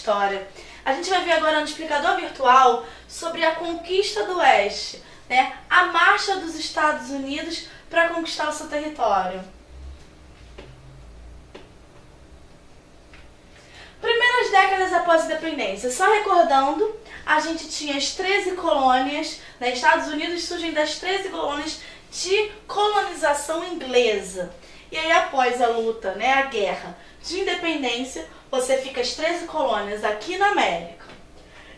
história. A gente vai ver agora no explicador virtual sobre a conquista do Oeste, né? A marcha dos Estados Unidos para conquistar o seu território. Primeiras décadas após a independência, só recordando, a gente tinha as 13 colônias, né? Estados Unidos surgem das 13 colônias de colonização inglesa. E aí após a luta, né, a guerra de independência, você fica as 13 colônias aqui na América.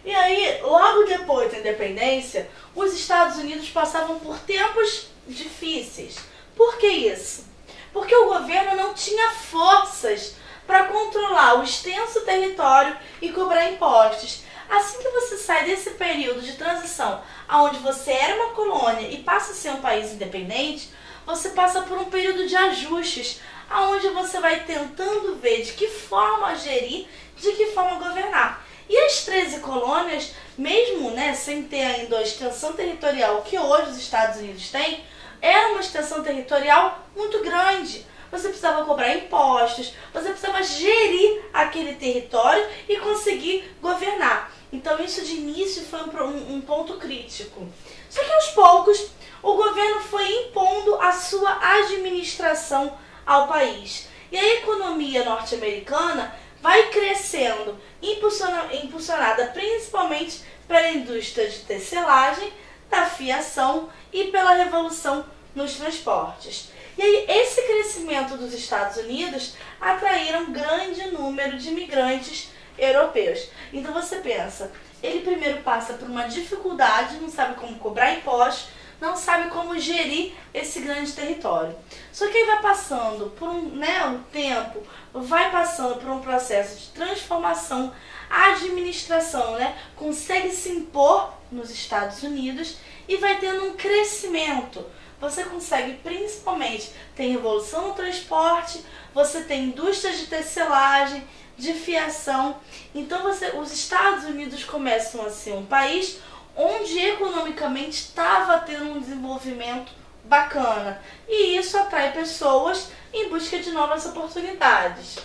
E aí, logo depois da independência, os Estados Unidos passavam por tempos difíceis. Por que isso? Porque o governo não tinha forças para controlar o extenso território e cobrar impostos. Assim que você sai desse período de transição, onde você era uma colônia e passa a ser um país independente, você passa por um período de ajustes, onde você vai tentando ver de que forma gerir, de que forma governar. E as 13 colônias, mesmo, né, sem ter ainda a extensão territorial que hoje os Estados Unidos têm, era uma extensão territorial muito grande. Você precisava cobrar impostos, você precisava gerir aquele território e conseguir governar. Então isso de início foi um ponto crítico. Só que aos poucos o governo foi impondo a sua administração ao país. E a economia norte-americana vai crescendo, impulsionada principalmente pela indústria de tecelagem, da fiação e pela revolução nos transportes. E aí, esse crescimento dos Estados Unidos atraíram um grande número de imigrantes europeus. Então você pensa, ele primeiro passa por uma dificuldade, não sabe como cobrar impostos, não sabe como gerir esse grande território. Só que aí vai passando por um tempo, vai passando por um processo de transformação, a administração, né, consegue se impor nos Estados Unidos e vai tendo um crescimento. Você consegue principalmente, tem revolução no transporte, você tem indústrias de tecelagem, de fiação. Então os Estados Unidos começam a ser um país onde economicamente estava tendo um desenvolvimento bacana. E isso atrai pessoas em busca de novas oportunidades.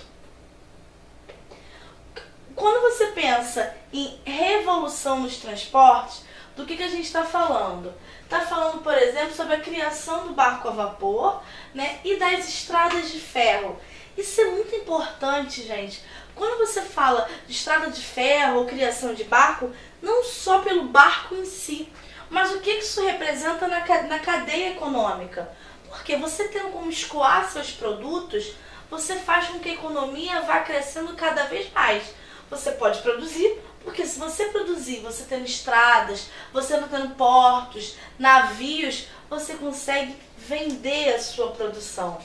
Quando você pensa em revolução nos transportes, do que a gente está falando? Está falando, por exemplo, sobre a criação do barco a vapor, né, e das estradas de ferro. Isso é muito importante, gente. Quando você fala de estrada de ferro ou criação de barco, não só pelo barco em si, mas o que isso representa na cadeia econômica. Porque você tendo como escoar seus produtos, você faz com que a economia vá crescendo cada vez mais. Você pode produzir, porque se você produzir, você tendo estradas, você não tendo portos, navios, você consegue vender a sua produção.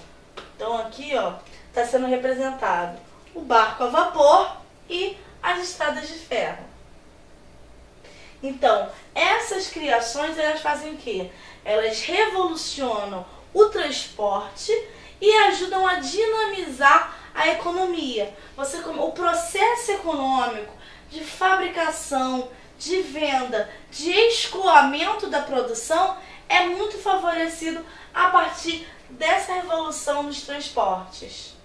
Então aqui, ó, está sendo representado o barco a vapor e as estradas de ferro. Então, essas criações, elas fazem o quê? Elas revolucionam o transporte e ajudam a dinamizar a economia. O processo econômico de fabricação, de venda, de escoamento da produção é muito favorecido a partir dessa revolução nos transportes.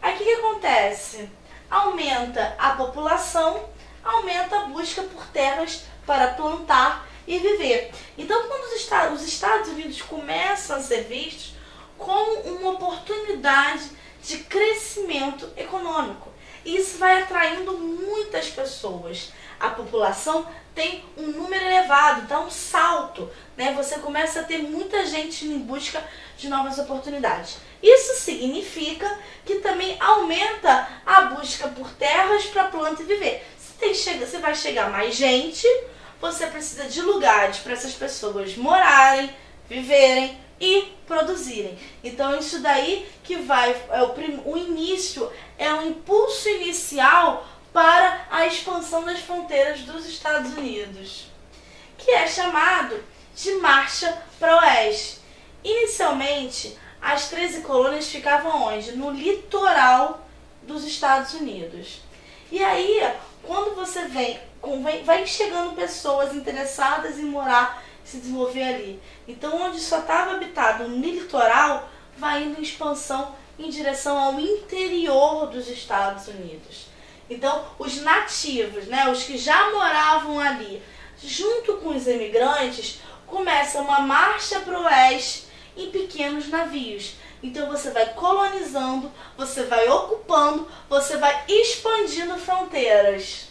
Aí o que acontece? Aumenta a população, aumenta a busca por terras para plantar e viver. Então, quando os Estados Unidos começam a ser vistos como uma oportunidade de crescimento econômico, isso vai atraindo muitas pessoas. A população tem um número elevado, dá um salto, né? Você começa a ter muita gente em busca de novas oportunidades. Isso significa que também aumenta a busca por terras para plantar e viver. Se vai chegar mais gente, você precisa de lugares para essas pessoas morarem, viverem e produzirem. Então isso daí que o início, é um impulso inicial para a expansão das fronteiras dos Estados Unidos, que é chamado de Marcha para o Oeste. Inicialmente, as 13 colônias ficavam onde? No litoral dos Estados Unidos. E aí, quando você vai chegando pessoas interessadas em morar, se desenvolver ali. Então, onde só estava habitado no litoral, vai indo em expansão em direção ao interior dos Estados Unidos. Então, os nativos, né, os que já moravam ali, junto com os imigrantes, começa uma marcha para o oeste em pequenos navios. Então você vai colonizando, você vai ocupando, você vai expandindo fronteiras.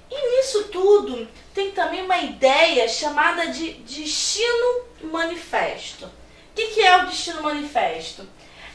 E nisso tudo tem também uma ideia chamada de Destino Manifesto. O que é o Destino Manifesto?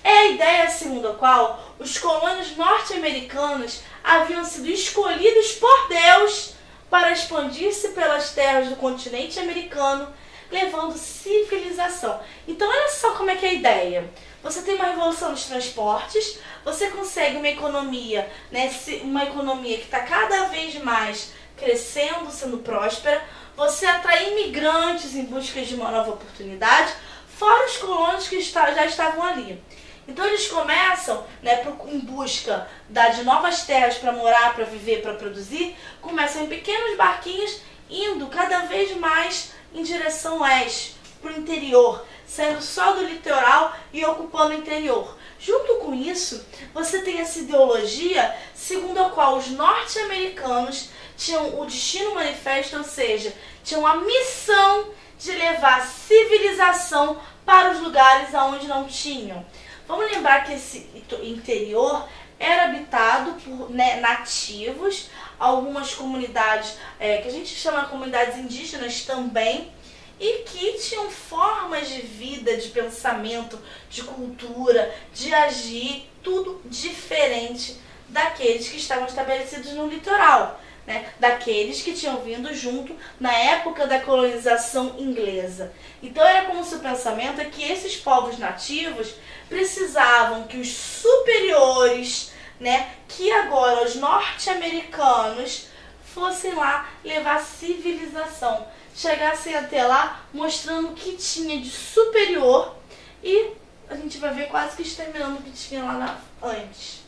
É a ideia segundo a qual os colônios norte-americanos haviam sido escolhidos por Deus para expandir-se pelas terras do continente americano, levando civilização. Então olha só como é que é a ideia. Você tem uma revolução dos transportes, você consegue uma economia, né, uma economia que está cada vez mais crescendo, sendo próspera, você atrai imigrantes em busca de uma nova oportunidade, fora os colonos que já estavam ali. Então eles começam, né, em busca de novas terras para morar, para viver, para produzir, começam em pequenos barquinhos, indo cada vez mais em direção oeste, para o interior, saindo só do litoral e ocupando o interior. Junto com isso, você tem essa ideologia segundo a qual os norte-americanos tinham o destino manifesto, ou seja, tinham a missão de levar civilização para os lugares aonde não tinham. Vamos lembrar que esse interior era habitado por, né, nativos, algumas comunidades que a gente chama de comunidades indígenas também, e que tinham formas de vida, de pensamento, de cultura, de agir, tudo diferente daqueles que estavam estabelecidos no litoral, né? Daqueles que tinham vindo junto na época da colonização inglesa. Então era como se o pensamento é que esses povos nativos precisavam que os superiores, né, que agora os norte-americanos, fossem lá levar civilização, chegassem até lá mostrando o que tinha de superior, e a gente vai ver quase que exterminando o que tinha lá antes.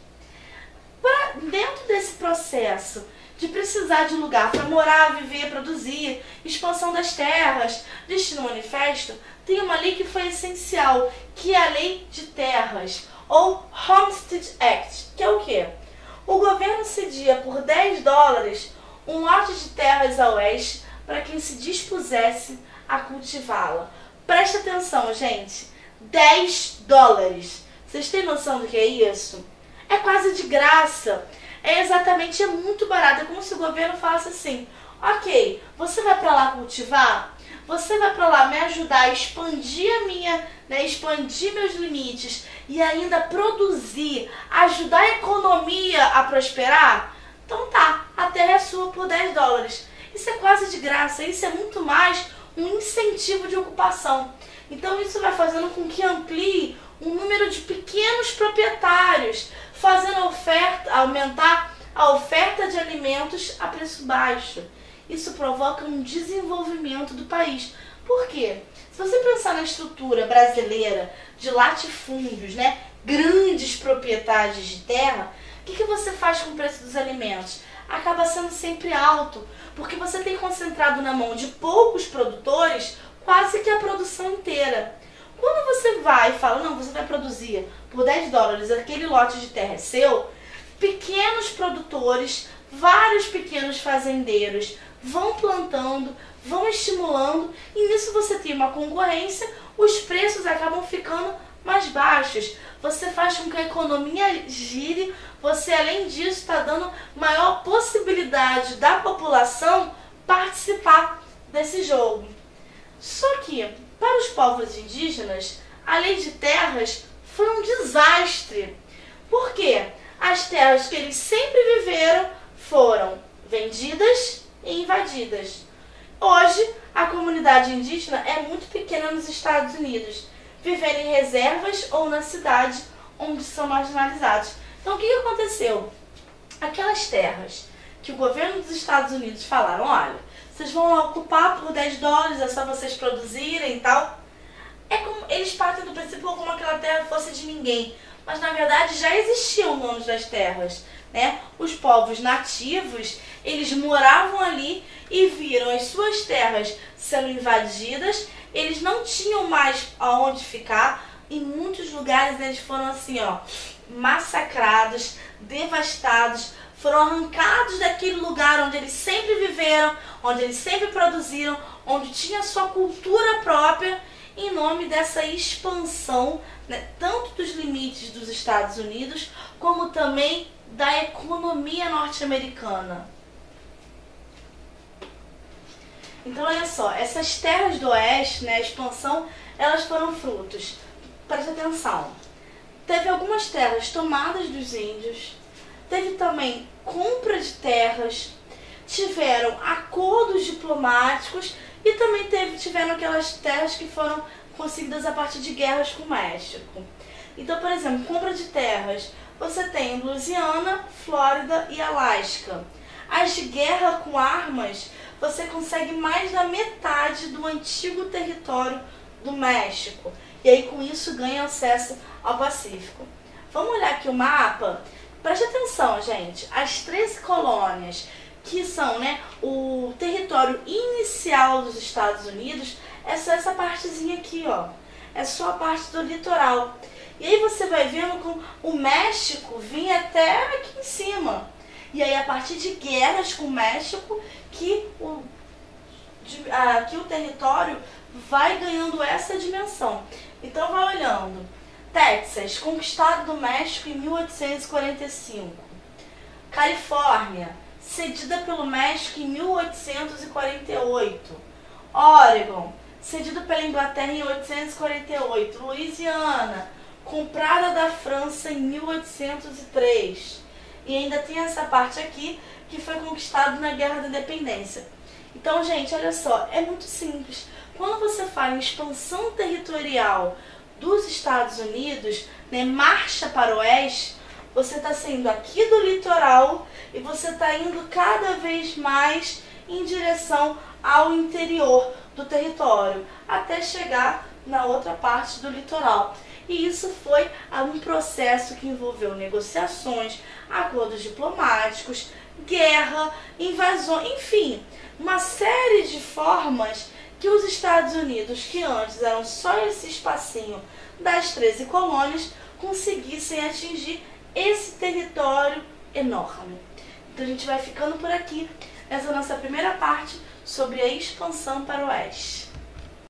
Dentro desse processo de precisar de lugar para morar, viver, produzir, expansão das terras, Destino Manifesto, tem uma lei que foi essencial, que é a Lei de Terras, ou Homestead Act, que é o quê? O governo cedia por $10 um lote de terras a oeste para quem se dispusesse a cultivá-la. Presta atenção, gente, $10. Vocês têm noção do que é isso? É quase de graça. É muito barato. É como se o governo falasse assim: ok, você vai para lá cultivar? Você vai para lá me ajudar a expandir expandir meus limites e ainda produzir, ajudar a economia a prosperar? Então tá, a terra é sua por $10. Isso é quase de graça, isso é muito mais um incentivo de ocupação. Então isso vai fazendo com que amplie o número de pequenos proprietários, fazendo aumentar a oferta de alimentos a preço baixo. Isso provoca um desenvolvimento do país. Por quê? Se você pensar na estrutura brasileira de latifúndios, né, grandes propriedades de terra, o que você faz com o preço dos alimentos? Acaba sendo sempre alto, porque você tem concentrado na mão de poucos produtores quase que a produção inteira. Quando você vai e fala, não, você vai produzir por $10, aquele lote de terra é seu, pequenos produtores, vários pequenos fazendeiros vão plantando, vão estimulando, e nisso você tem uma concorrência, os preços acabam ficando mais baixos. Você faz com que a economia gire, você além disso está dando maior possibilidade da população participar desse jogo. Só que, para os povos indígenas, a lei de terras foi um desastre. Por quê? As terras que eles sempre viveram foram vendidas e invadidas. Hoje, a comunidade indígena é muito pequena nos Estados Unidos, vivendo em reservas ou na cidade onde são marginalizados. Então, o que aconteceu? Aquelas terras que o governo dos Estados Unidos falaram, olha, vocês vão ocupar por $10, é só vocês produzirem e tal. É como, eles partem do princípio como aquela terra fosse de ninguém. Mas, na verdade, já existiam donos das terras, né? Os povos nativos, eles moravam ali e viram as suas terras sendo invadidas. Eles não tinham mais aonde ficar, em muitos lugares eles foram assim, ó, massacrados, devastados, foram arrancados daquele lugar onde eles sempre viveram, onde eles sempre produziram, onde tinha sua cultura própria, em nome dessa expansão, né, tanto dos limites dos Estados Unidos, como também da economia norte-americana. Então, olha só, essas terras do oeste, né, a expansão, elas foram frutos. Preste atenção. Teve algumas terras tomadas dos índios, teve também compra de terras, tiveram acordos diplomáticos e também tiveram aquelas terras que foram conseguidas a partir de guerras com o México. Então, por exemplo, compra de terras, você tem Louisiana, Flórida e Alasca. As de guerra com armas, você consegue mais da metade do antigo território do México. E aí com isso ganha acesso ao Pacífico. Vamos olhar aqui o mapa? Preste atenção, gente. As 13 colônias, que são, né, o território inicial dos Estados Unidos, é só essa partezinha aqui, ó. É só a parte do litoral. E aí você vai vendo como o México vinha até aqui em cima. E aí a partir de guerras com o México que o território vai ganhando essa dimensão. Então vai olhando. Texas, conquistado do México em 1845. Califórnia, cedida pelo México em 1848. Oregon, cedido pela Inglaterra em 1848. Louisiana, comprada da França em 1803. E ainda tem essa parte aqui que foi conquistado na Guerra da Independência. Então, gente, olha só, é muito simples. Quando você fala em expansão territorial dos Estados Unidos, né, marcha para o oeste, você está saindo aqui do litoral e você está indo cada vez mais em direção ao interior do território, até chegar na outra parte do litoral. E isso foi um processo que envolveu negociações, acordos diplomáticos, guerra, invasão, enfim, uma série de formas que os Estados Unidos, que antes eram só esse espacinho das 13 colônias, conseguissem atingir esse território enorme. Então a gente vai ficando por aqui nessa nossa primeira parte sobre a expansão para o oeste.